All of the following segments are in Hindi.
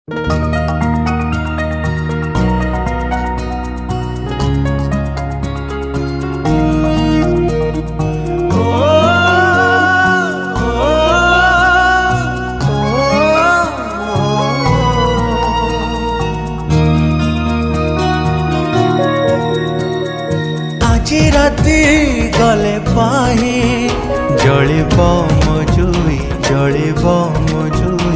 আজি রাতি গলে পাহি জলিব মজুই জলিব মজুই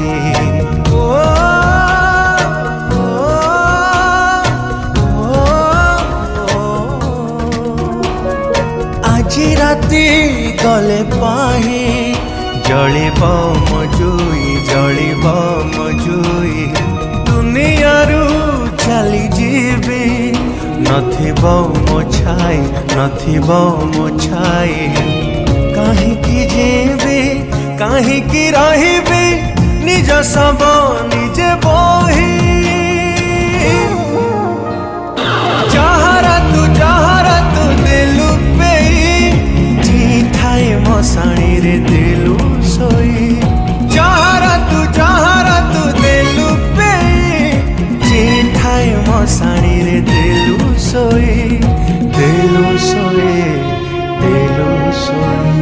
আজি রাতি গলে পাহি জলিব মজুই জলিব মজুই দুনিয়ারু চালি যাবি নথিব মো ছাই নথিব মো ছাই কাহিকি ଯିବି କାହିଁକି ରହିବି ନିଜ ଶବ ନିଜେ ବହି ଯାହାର ତୁ ଦେଲୁ ପେଇ ଚିଠାଏ ମଶାଣିରେ ଦେଲୁ ଶୋଇ ଯାହାର ତୁ ଦେଲୁ ପେଇ ଚିଠାଏ ମଶାଣିରେ ଦେଲୁ ଶୋଇ ଦେଲୁ ଶୋଇ ଦେଲୁ ଶୋଇ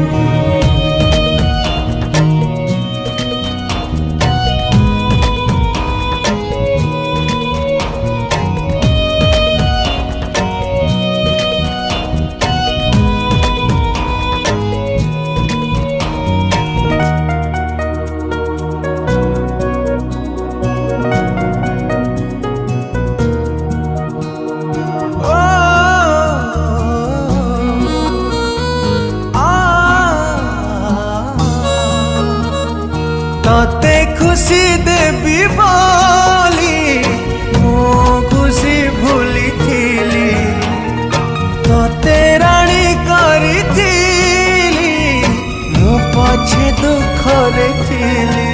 तते खुशी देवी बोली मो खुशी भूली थीली तते राणी करी थीली मो पछे दुख रे थीली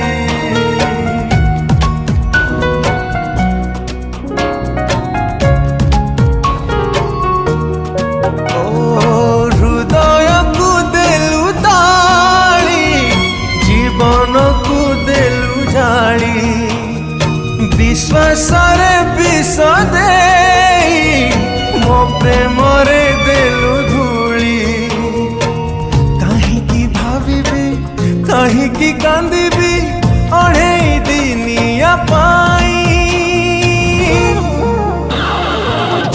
हृदय को देलु ताली जीवन को देलु जाली विश्वास रे विष देई मो प्रेम रे देलु धूली काहींकी भाबिबी काहींकी कांदिबी अढ़ेई दिनिया पाई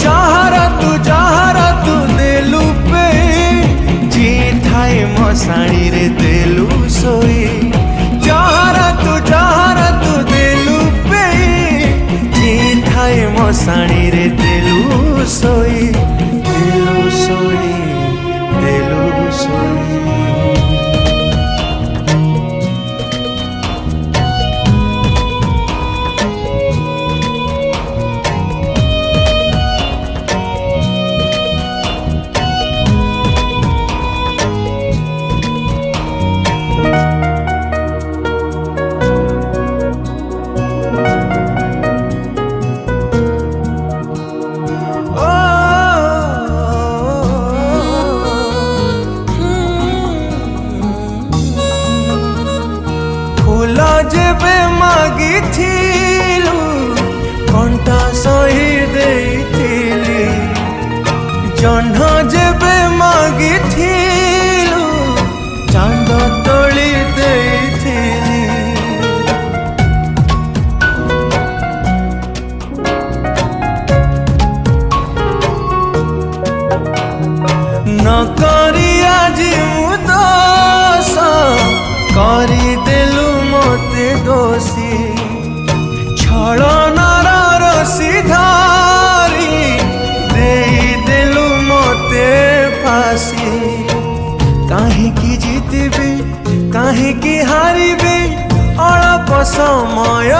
जहारा तू देलु पे चिठाए मशाणी रे देलु सोई जहारा तू देलु पे चिठाए मशाणी रे देलु सोई देलु सोई देलु सोई फूल जेबे मागी थिलु कंटा सही देइथिली जह्न जेबे मागी थिलु चांद तोली देइथिली न करी आजी मु दोष करी देलु मोते दोषी छलनार रसी धारी देई देलु मोते फांसी काहींकी जीतबी काहींकी हारिबी अल्प समय